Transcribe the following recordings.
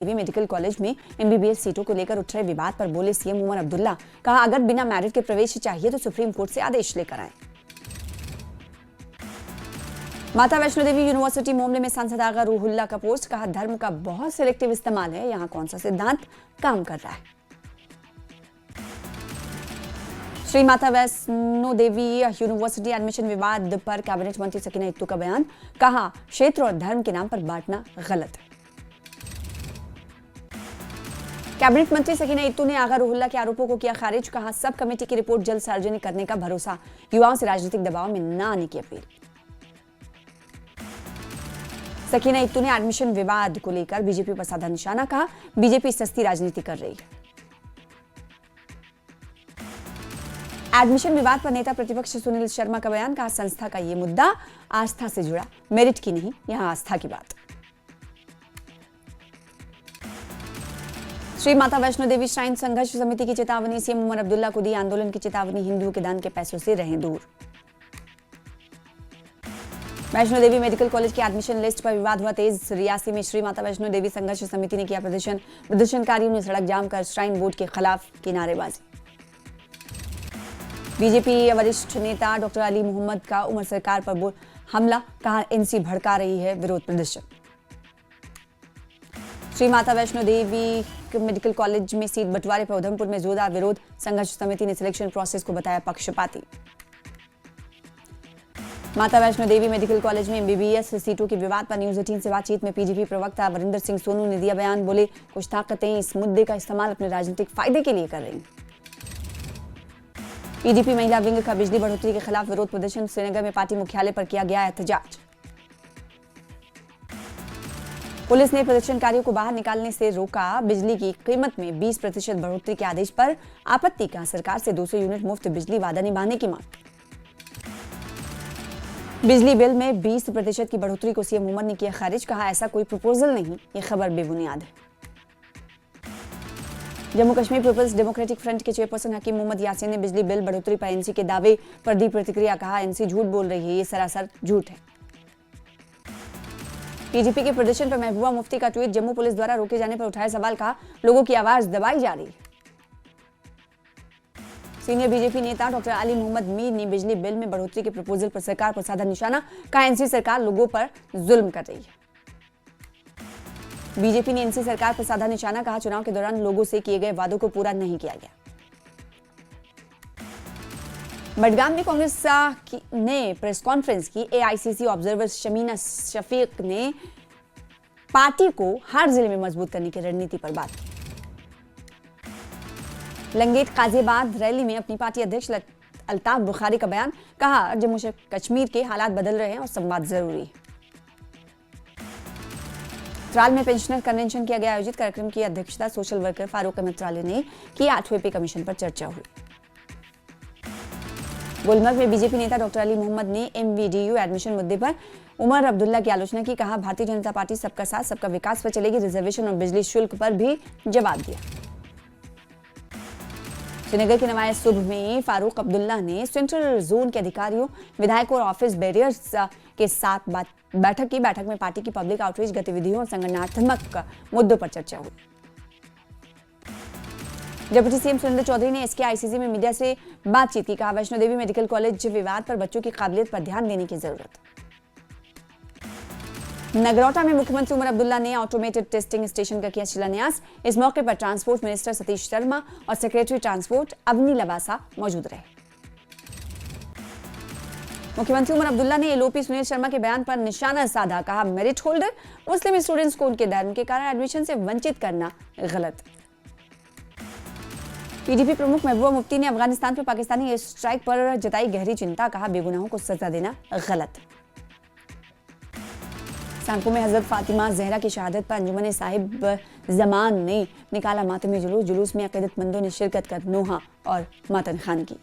Vaishno medical college में MBBS सीटों को लेकर उठ रहे विवाद पर बोले सीएम उमर अब्दुल्ला। कहा, अगर बिना मेरिट के प्रवेश चाहिए तो सुप्रीम कोर्ट से आदेश लेकर आए। माता वैष्णो देवी यूनिवर्सिटी मामले में सांसद आगा रूहुल्ला का पोस्ट। कहा, धर्म का बहुत सिलेक्टिव इस्तेमाल है, यहां कौन सा सिद्धांत काम कर रहा है। श्री माता वैष्णो देवी यूनिवर्सिटी एडमिशन विवाद पर कैबिनेट मंत्री सकीना इत्तू का बयान। कहा, क्षेत्र और धर्म के नाम पर बांटना गलत है। कैबिनेट मंत्री सकीना इत्तू ने आगा रूहुल्ला के आरोपों को किया खारिज। कहा, सब कमेटी की रिपोर्ट जल्द सार्वजनिक करने का भरोसा, युवाओं से राजनीतिक दबाव में न आने की अपील। सकीना इत्तू ने एडमिशन विवाद को लेकर बीजेपी पर साधा निशाना। कहा, बीजेपी सस्ती राजनीति कर रही है। एडमिशन विवाद पर नेता प्रतिपक्ष सुनील शर्मा का बयान। कहा, संस्था का यह मुद्दा आस्था से जुड़ा, मेरिट की नहीं, यहां आस्था की बात। श्री माता वैष्णो देवी श्राइन संघर्ष समिति की चेतावनी। सीएम उमर अब्दुल्ला को दी आंदोलन की चेतावनी। हिंदुओं के दान के पैसों से रहें दूर। वैष्णो देवी मेडिकल कॉलेज की एडमिशन लिस्ट पर विवाद हुआ तेज। रियासी में श्री माता वैष्णो देवी संघर्ष समिति ने किया प्रदर्शन। प्रदर्शनकारियों ने सड़क जाम कर श्राइन बोर्ड के खिलाफ की नारेबाजी। बीजेपी वरिष्ठ नेता डॉक्टर अली मोहम्मद का उमर सरकार पर हमला। कहा, एनसी भड़का रही है विरोध प्रदर्शन। श्री माता वैष्णो देवी मेडिकल कॉलेज में सीट बंटवारे पर उधमपुर में जोरदार विरोध। संघर्ष समिति ने सिलेक्शन प्रोसेस को बताया पक्षपाती। माता वैष्णो देवी मेडिकल कॉलेज में एमबीबीएस सीटों के विवाद पर न्यूज 18 से बातचीत में पीजीपी प्रवक्ता वरिंदर सिंह सोनू ने दिया बयान। बोले, कुछ ताकतें इस मुद्दे का इस्तेमाल अपने राजनीतिक फायदे के लिए कर रही हैं। पीडीपी महिला विंग का बिजली बढ़ोतरी के खिलाफ विरोध प्रदर्शन। श्रीनगर में पार्टी मुख्यालय पर किया गया एहतजाज। पुलिस ने प्रदर्शनकारियों को बाहर निकालने से रोका। बिजली की कीमत में 20% बढ़ोतरी के आदेश पर आपत्ति। का सरकार से 200 यूनिट मुफ्त बिजली वादा निभाने की मांग। बिजली बिल में 20% की बढ़ोतरी को सीएम उमर ने किया खारिज। कहा, ऐसा कोई प्रपोजल नहीं, ये खबर बेबुनियाद है। Jammu Kashmir People's Democratic Front के चेयरपर्सन हकीम मोहम्मद यासीन ने बिजली बिल बढ़ोतरी पर एनसी के दावे पर दी प्रतिक्रिया। कहा, एनसी झूठ बोल रही है, ये सरासर झूठ है। पीडीपी के प्रदर्शन पर महबूबा मुफ्ती का ट्वीट। जम्मू पुलिस द्वारा रोके जाने पर उठाया सवाल। कहा, लोगों की आवाज दबाई जा रही है। सीनियर बीजेपी नेता डॉक्टर अली मोहम्मद मीर ने बिजली बिल में बढ़ोतरी के प्रपोजल पर सरकार पर साधा निशाना। कहा, एनसी सरकार लोगों पर जुल्म कर रही है। बीजेपी ने एनसी सरकार पर साधा निशाना। कहा, चुनाव के दौरान लोगों से किए गए वादों को पूरा नहीं किया गया। मडगाम में कांग्रेस ने प्रेस कॉन्फ्रेंस की। एआईसीसी ऑब्जर्वर शमीना शफीक ने पार्टी को हर जिले में मजबूत करने की रणनीति पर बात की। लंगेट गाजियाबाद रैली में अपनी पार्टी अध्यक्ष अल्ताफ बुखारी का बयान। कहा, जम्मू कश्मीर के हालात बदल रहे हैं और संवाद जरूरी है। त्राल में पेंशनर कन्वेंशन किया गया। आयोजित कार्यक्रम की अध्यक्षता सोशल वर्कर फारूक अहमद त्राले ने की। 8वें पे कमीशन पर चर्चा हुई। गुलमर्ग में बीजेपी नेता डॉक्टर अली मोहम्मद ने एमवीडीयू एडमिशन मुद्दे पर उमर अब्दुल्ला की आलोचना की। कहा, भारतीय जनता पार्टी सबका साथ सबका विकास पर चलेगी। रिजर्वेशन और बिजली शुल्क पर भी जवाब दिया। श्रीनगर के नवाया सुबह में फारूक अब्दुल्ला ने सेंट्रल जोन के अधिकारियों, विधायकों और ऑफिस बैरियर्स के साथ बैठक की। बैठक में पार्टी की पब्लिक आउटरीच गतिविधियों और संगठनात्मक मुद्दों पर चर्चा हुई। डिप्टी सीएम सुरेंद्र चौधरी ने एसकेआईसीसी में मीडिया से बातचीत की। कहा, वैष्णो देवी मेडिकल कॉलेज विवाद पर बच्चों की काबिलियत पर ध्यान देने की जरूरत। नगरोटा में मुख्यमंत्री उमर अब्दुल्ला ने ऑटोमेटेड टेस्टिंग स्टेशन का किया शिलान्यास। इस मौके पर ट्रांसपोर्ट मिनिस्टर सतीश शर्मा और सेक्रेटरी ट्रांसपोर्ट अवनी लवासा मौजूद रहे। मुख्यमंत्री उमर अब्दुल्ला ने एलओपी सुनील शर्मा के बयान पर निशाना साधा। कहा, मेरिट होल्डर मुस्लिम स्टूडेंट्स को उनके धर्म के कारण एडमिशन से वंचित करना गलत। पीडीपी प्रमुख महबूबा मुफ्ती ने अफगानिस्तान पर पाकिस्तानी एयर स्ट्राइक पर जताई गहरी चिंता। कहा, बेगुनाहों को सजा देना गलत। सांको में हजरत फातिमा जहरा की शहादत पर अंजुमन साहिब जमान ने निकाला मातमी जुलूस। जुलूस में अकीदतमंदों ने शिरकत कर नोहा और मातन खान की।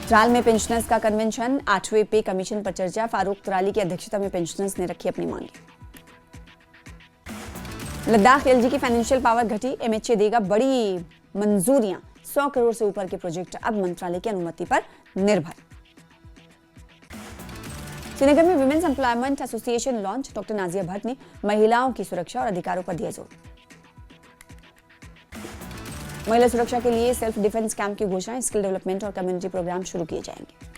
त्राल में पेंशनर्स का कन्वेंशन। 8वें पे कमीशन पर चर्चा। फारूक त्राली की अध्यक्षता में पेंशनर्स ने रखी अपनी मांगे। लद्दाख एलजी की फाइनेंशियल पावर घटी। एमएचए देगा बड़ी मंजूरियां। 100 करोड़ से ऊपर के प्रोजेक्ट अब मंत्रालय की अनुमति पर निर्भर। श्रीनगर में women's employment association launch, doctor Nazia Bhatt ने महिलाओं की सुरक्षा और अधिकारों पर दिया जोर। महिला सुरक्षा के लिए सेल्फ डिफेंस कैंप की घोषणा, स्किल डेवलपमेंट और कम्युनिटी प्रोग्राम शुरू किए जाएंगे।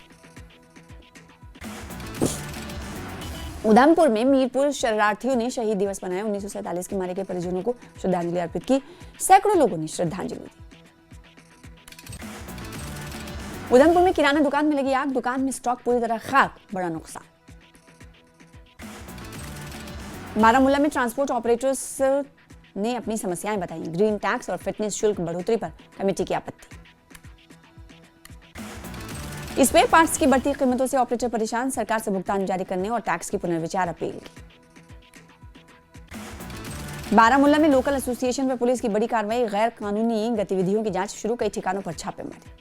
उधमपुर में मीरपुर शरणार्थियों ने शहीद दिवस मनाया, 1947 के मारे गए परिजनों को श्रद्धांजलि अर्पित की, सैकड़ों लोगों ने श्रद्धांजलि दी। उधमपुर में किराना दुकान में लगी आग, दुकान में स्टॉक पूरी तरह खाक, बड़ा नुकसान। बारामूला में ट्रांसपोर्ट ऑपरेटर्स ने अपनी समस्याएं बताई, ग्रीन टैक्स और फिटनेस शुल्क बढ़ोतरी पर कमेटी की आपत्ति। स्पेयर पार्ट्स की बढ़ती कीमतों से ऑपरेटर परेशान, सरकार से भुगतान जारी करने और टैक्स की पुनर्विचार अपील की। बारामूला में लोकल एसोसिएशन पर पुलिस की बड़ी कार्रवाई, गैर कानूनी गतिविधियों की जांच शुरू, कई ठिकानों पर छापे मारे।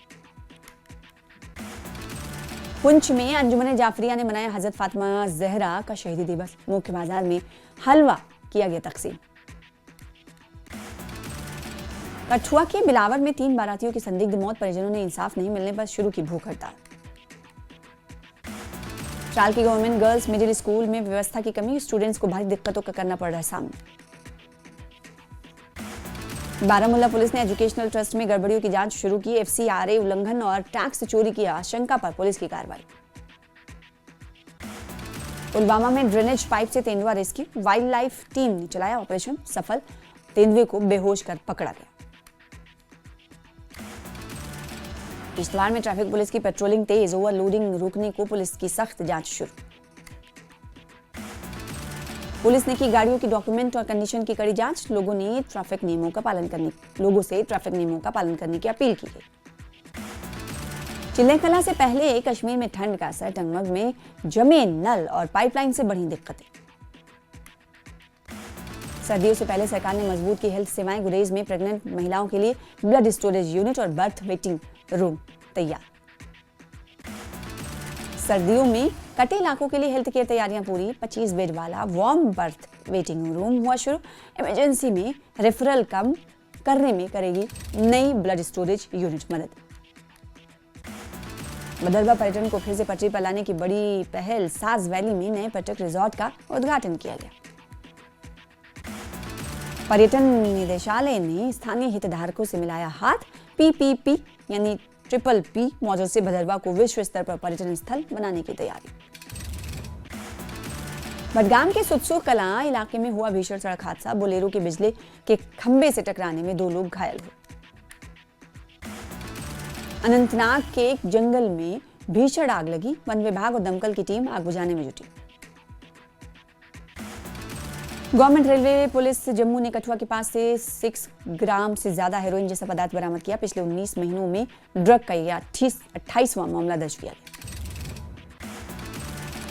पुंछ में अंजुमन जाफरिया ने मनाया हजरत फातिमा जहरा का शहीदी दिवस, मुख्य बाजार में हलवा किया गया तकसीम। कठुआ के बिलावर में 3 बारातियों की संदिग्ध मौत, परिजनों ने इंसाफ नहीं मिलने पर शुरू की भूख हड़ताल। चाल की गवर्नमेंट गर्ल्स मिडिल स्कूल में व्यवस्था की कमी, स्टूडेंट्स को भारी दिक्कतों का करना पड़ रहा है सामना। बारामूला पुलिस ने एजुकेशनल ट्रस्ट में गड़बड़ियों की जांच शुरू की, FCRA उल्लंघन और टैक्स चोरी की आशंका पर पुलिस की कार्रवाई। पुलवामा में ड्रेनेज पाइप से तेंदुआ रेस्क्यू, वाइल्ड लाइफ टीम ने चलाया ऑपरेशन, सफल, तेंदुए को बेहोश कर पकड़ा गया। किश्तवाड़ में ट्रैफिक पुलिस की पेट्रोलिंग तेज, ओवरलोडिंग रोकने को पुलिस की सख्त जांच शुरू। पुलिस ने की गाड़ियों की डॉक्यूमेंट और कंडीशन की कड़ी जांच, लोगों से ट्रैफिक नियमों का पालन करने की अपील की गई। चिल्लेकला से पहले कश्मीर में ठंड का असर, टंगमग में जमे नल और पाइपलाइन से बढ़ी दिक्कतें। सर्दियों से पहले सरकार ने मजबूत की हेल्थ सेवाएं, गुरेज में प्रेग्नेंट महिलाओं के लिए ब्लड स्टोरेज यूनिट और बर्थ वेटिंग रूम तैयार। सर्दियों में कटे इलाकों के लिए हेल्थ केयर तैयारियां पूरी, 25 बेड वाला वार्म बर्थ वेटिंग रूम हुआ शुरू, इमरजेंसी में रेफरल कम करने में करेगी नई ब्लड स्टोरेज यूनिट मदद। बदरवा पर्यटन को फिर से पटरी पर लाने की बड़ी पहल, साज वैली में नए पर्यटक रिजॉर्ट का उद्घाटन किया गया। पर्यटन निदेशालय ने स्थानीय हितधारकों से मिलाया हाथ, PPP यानी PPP मॉडल से भदरवा को विश्व स्तर पर पर्यटन स्थल बनाने की तैयारी। बडगाम के सुत्सु कला इलाके में हुआ भीषण सड़क हादसा, बोलेरो के बिजली के खंभे से टकराने में 2 लोग घायल हुए। अनंतनाग के एक जंगल में भीषण आग लगी, वन विभाग और दमकल की टीम आग बुझाने में जुटी। गवर्नमेंट रेलवे पुलिस जम्मू ने कठुआ के पास से 6 ग्राम से ज्यादा हेरोइन जैसा पदार्थ बरामद किया, पिछले 19 महीनों में ड्रग का यह 28वां मामला दर्ज किया गया।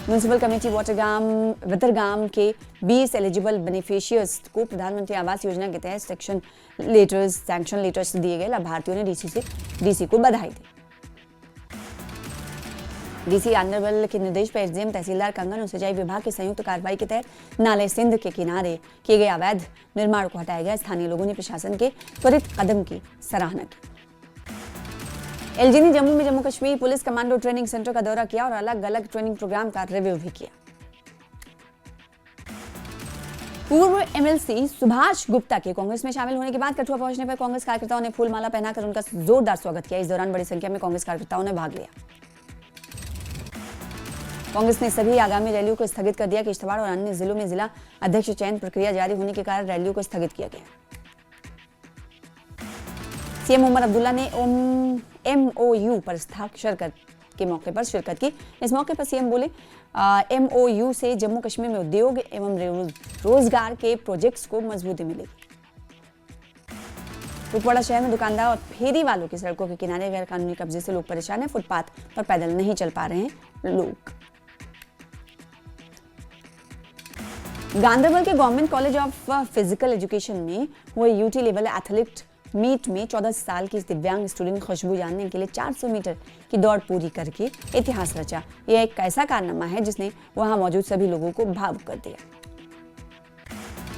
म्युनिसिपल कमेटी वतरगाम के 20 एलिजिबल बेनिफिशियर्स को प्रधानमंत्री आवास योजना के तहत सैंक्शन लेटर्स दिए गए, लाभार्थियों ने डीसी को बधाई दी। डीसी आंध्रबल के निर्देश पर एसडीएम तहसीलदार कंगन और सिंचाई विभाग की संयुक्त कार्रवाई के तहत नाले सिंध के किनारे किए गए अवैध निर्माण को हटाया गया। स्थानीय लोगों ने प्रशासन के त्वरित कदम की सराहना की। एलजी ने जम्मू में Jammu Kashmir police commando training centre का दौरा किया और अलग अलग ट्रेनिंग प्रोग्राम का रिव्यू भी किया। पूर्व एमएलसी सुभाष गुप्ता के कांग्रेस में शामिल होने के बाद कठुआ पहुंचने पर कांग्रेस कार्यकर्ताओं ने फूल माला पहनाकर उनका जोरदार स्वागत किया। इस दौरान बड़ी संख्या में कांग्रेस कार्यकर्ताओं ने भाग लिया। कांग्रेस ने सभी आगामी रैलियों को स्थगित कर दिया। किश्तवाड़ और अन्य जिलों में जिला अध्यक्ष चयन प्रक्रिया जारी होने के कारण रैलियों को स्थगित किया गया। सीएम उमर अब्दुल्ला ने एमओयू पर हस्ताक्षर के मौके पर शिरकत की। इस मौके पर सीएम बोले, एमओयू से जम्मू कश्मीर में उद्योग एवं रोजगार के प्रोजेक्ट्स को मजबूती मिलेगी। कुपवाड़ा शहर में दुकानदार और फेरी वालों की सड़कों के किनारे गैर कानूनी कब्जे से लोग परेशान हैं। फुटपाथ पर पैदल नहीं चल पा रहे हैं लोग। गांधरबल के government college of physical education में हुए यूटी लेवल एथलीट मीट में 14 साल की दिव्यांग स्टूडेंट खुशबू जानने के लिए 400 मीटर की दौड़ पूरी करके इतिहास रचा। यह एक ऐसा कारनामा है जिसने वहां मौजूद सभी लोगों को भावुक कर दिया।